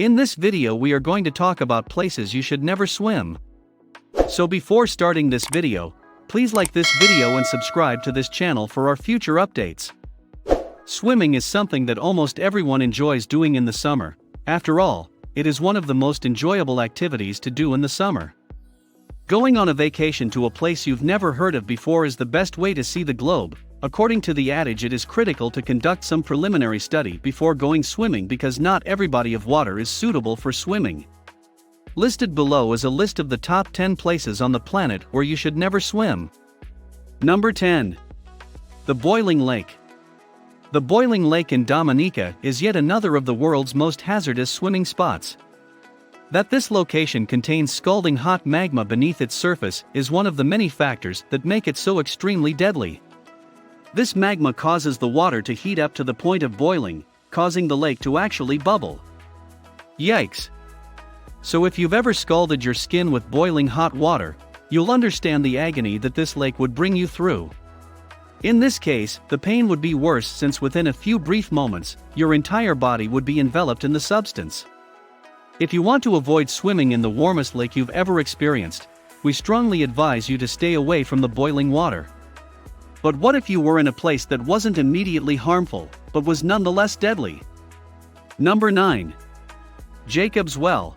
In this video we are going to talk about places you should never swim. So before starting this video, please like this video and subscribe to this channel for our future updates. Swimming is something that almost everyone enjoys doing in the summer. After all, it is one of the most enjoyable activities to do in the summer. Going on a vacation to a place you've never heard of before is the best way to see the globe. According to the adage, it is critical to conduct some preliminary study before going swimming because not every body of water is suitable for swimming. Listed below is a list of the top 10 places on the planet where you should never swim. Number 10. The Boiling Lake. The Boiling Lake in Dominica is yet another of the world's most hazardous swimming spots. That this location contains scalding hot magma beneath its surface is one of the many factors that make it so extremely deadly. This magma causes the water to heat up to the point of boiling, causing the lake to actually bubble. Yikes! So if you've ever scalded your skin with boiling hot water, you'll understand the agony that this lake would bring you through. In this case, the pain would be worse since within a few brief moments, your entire body would be enveloped in the substance. If you want to avoid swimming in the warmest lake you've ever experienced, we strongly advise you to stay away from the boiling water. But what if you were in a place that wasn't immediately harmful, but was nonetheless deadly? Number 9. Jacob's Well.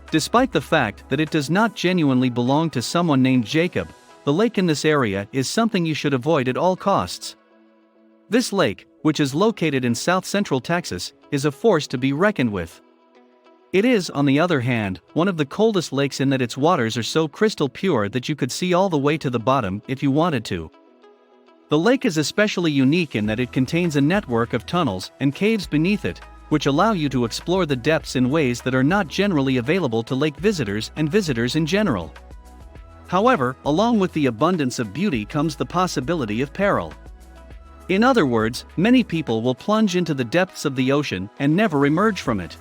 Despite the fact that it does not genuinely belong to someone named Jacob, the lake in this area is something you should avoid at all costs. This lake, which is located in south-central Texas, is a force to be reckoned with. It is, on the other hand, one of the coldest lakes in that its waters are so crystal pure that you could see all the way to the bottom if you wanted to. The lake is especially unique in that it contains a network of tunnels and caves beneath it, which allow you to explore the depths in ways that are not generally available to lake visitors and visitors in general. However, along with the abundance of beauty comes the possibility of peril. In other words, many people will plunge into the depths of the ocean and never emerge from it.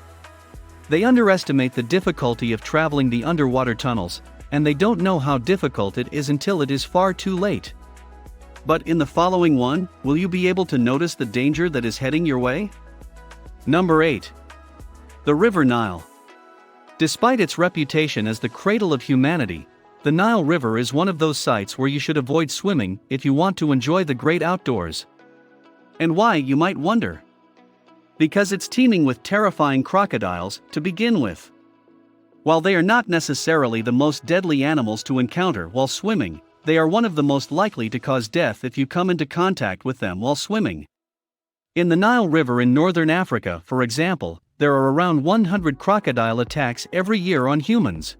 They underestimate the difficulty of traveling the underwater tunnels, and they don't know how difficult it is until it is far too late. But in the following one, will you be able to notice the danger that is heading your way? Number 8. The River Nile. Despite its reputation as the cradle of humanity, the Nile River is one of those sites where you should avoid swimming if you want to enjoy the great outdoors. And why, you might wonder? Because it's teeming with terrifying crocodiles, to begin with. While they are not necessarily the most deadly animals to encounter while swimming, they are one of the most likely to cause death if you come into contact with them while swimming. In the Nile River in northern Africa, for example, there are around 100 crocodile attacks every year on humans.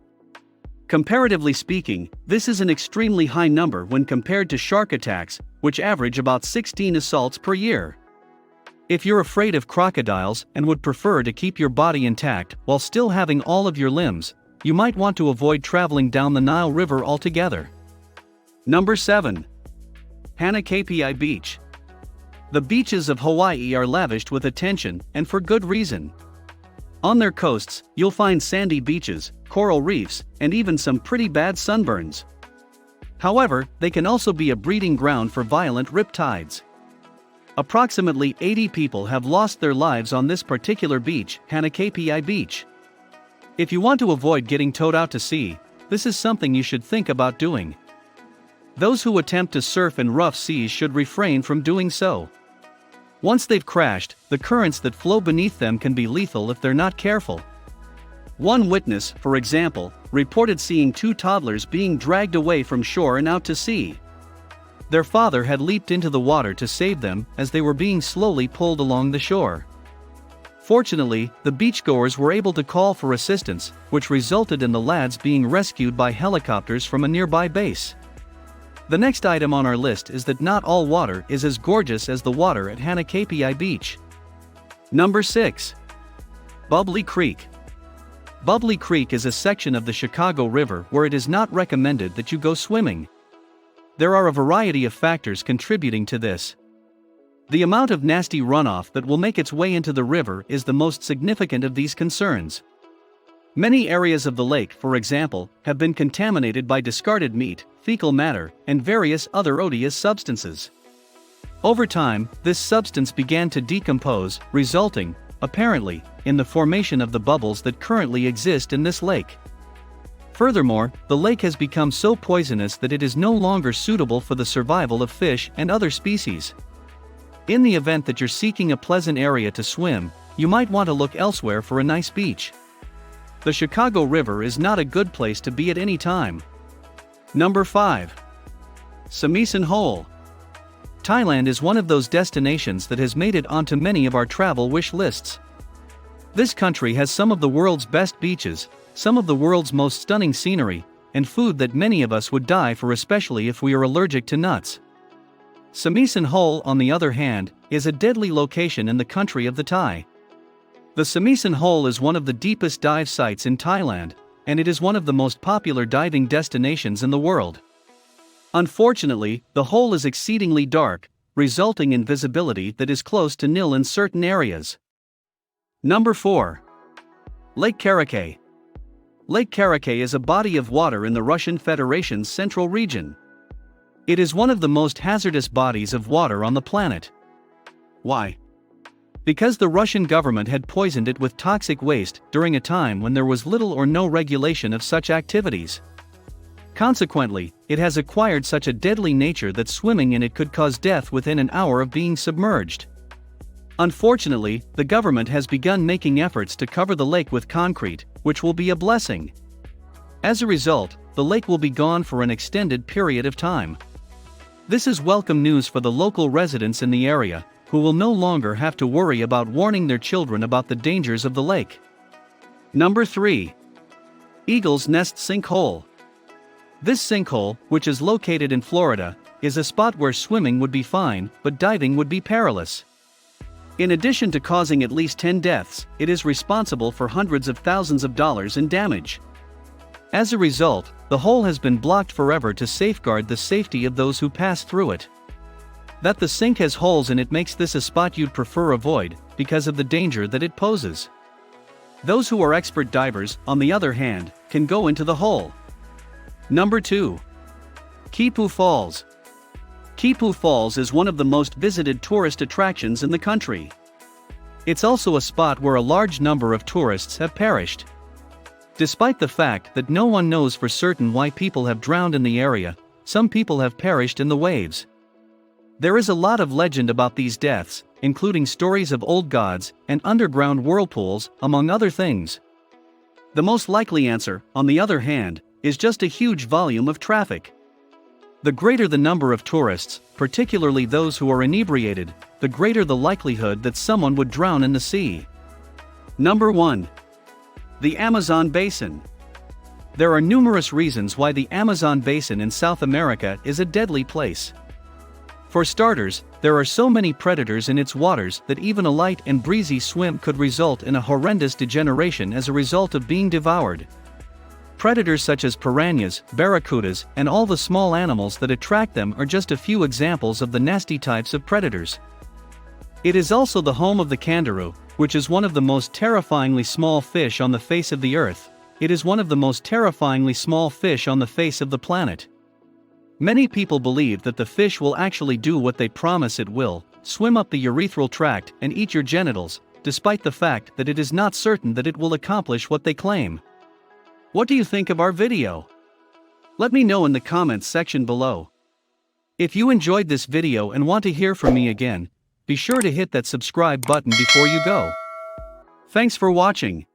Comparatively speaking, this is an extremely high number when compared to shark attacks, which average about 16 assaults per year. If you're afraid of crocodiles and would prefer to keep your body intact while still having all of your limbs, you might want to avoid traveling down the Nile River altogether. Number 7. Hanakapi Beach. The beaches of Hawaii are lavished with attention, and for good reason. On their coasts, you'll find sandy beaches, coral reefs, and even some pretty bad sunburns. However, they can also be a breeding ground for violent riptides. Approximately 80 people have lost their lives on this particular beach, Hanakapi Beach. If you want to avoid getting towed out to sea, this is something you should think about doing. Those who attempt to surf in rough seas should refrain from doing so. Once they've crashed, the currents that flow beneath them can be lethal if they're not careful. One witness, for example, reported seeing 2 toddlers being dragged away from shore and out to sea. Their father had leaped into the water to save them as they were being slowly pulled along the shore. Fortunately, the beachgoers were able to call for assistance, which resulted in the lads being rescued by helicopters from a nearby base. The next item on our list is that not all water is as gorgeous as the water at Hanakapi Beach. Number 6. Bubbly Creek. Bubbly Creek is a section of the Chicago River where it is not recommended that you go swimming. There are a variety of factors contributing to this. The amount of nasty runoff that will make its way into the river is the most significant of these concerns. Many areas of the lake, for example, have been contaminated by discarded meat, fecal matter, and various other odious substances. Over time, this substance began to decompose, resulting, apparently, in the formation of the bubbles that currently exist in this lake. Furthermore, the lake has become so poisonous that it is no longer suitable for the survival of fish and other species. In the event that you're seeking a pleasant area to swim, you might want to look elsewhere for a nice beach. The Chicago River is not a good place to be at any time. Number 5. Samisan Hole. Thailand is one of those destinations that has made it onto many of our travel wish lists. This country has some of the world's best beaches, some of the world's most stunning scenery, and food that many of us would die for, especially if we are allergic to nuts. Samisan Hole, on the other hand, is a deadly location in the country of the Thai. The Samisan Hole is one of the deepest dive sites in Thailand, and it is one of the most popular diving destinations in the world. Unfortunately, the hole is exceedingly dark, resulting in visibility that is close to nil in certain areas. Number 4. Lake Karachay. Lake Karachay is a body of water in the Russian Federation's central region. It is one of the most hazardous bodies of water on the planet. Why? Because the Russian government had poisoned it with toxic waste during a time when there was little or no regulation of such activities. Consequently, it has acquired such a deadly nature that swimming in it could cause death within an hour of being submerged. Unfortunately, the government has begun making efforts to cover the lake with concrete, which will be a blessing. As a result, the lake will be gone for an extended period of time. This is welcome news for the local residents in the area, who will no longer have to worry about warning their children about the dangers of the lake. Number 3. Eagle's Nest Sinkhole. This sinkhole, which is located in Florida, is a spot where swimming would be fine, but diving would be perilous. In addition to causing at least 10 deaths, it is responsible for hundreds of thousands of dollars in damage. As a result, the hole has been blocked forever to safeguard the safety of those who pass through it. That the sink has holes in it makes this a spot you'd prefer avoid, because of the danger that it poses. Those who are expert divers, on the other hand, can go into the hole. Number 2. Kipu Falls. Kipu Falls is one of the most visited tourist attractions in the country. It's also a spot where a large number of tourists have perished. Despite the fact that no one knows for certain why people have drowned in the area, some people have perished in the waves. There is a lot of legend about these deaths, including stories of old gods and underground whirlpools, among other things. The most likely answer, on the other hand, is just a huge volume of traffic. The greater the number of tourists, particularly those who are inebriated, the greater the likelihood that someone would drown in the sea. Number 1. The Amazon Basin. There are numerous reasons why the Amazon Basin in South America is a deadly place. For starters, there are so many predators in its waters that even a light and breezy swim could result in a horrendous degeneration as a result of being devoured. Predators such as piranhas, barracudas, and all the small animals that attract them are just a few examples of the nasty types of predators. It is also the home of the kangaroo, which is one of the most terrifyingly small fish on the face of the earth. It is one of the most terrifyingly small fish on the face of the planet. Many people believe that the fish will actually do what they promise it will, swim up the urethral tract and eat your genitals, despite the fact that it is not certain that it will accomplish what they claim. What do you think of our video? Let me know in the comments section below. If you enjoyed this video and want to hear from me again, be sure to hit that subscribe button before you go. Thanks for watching.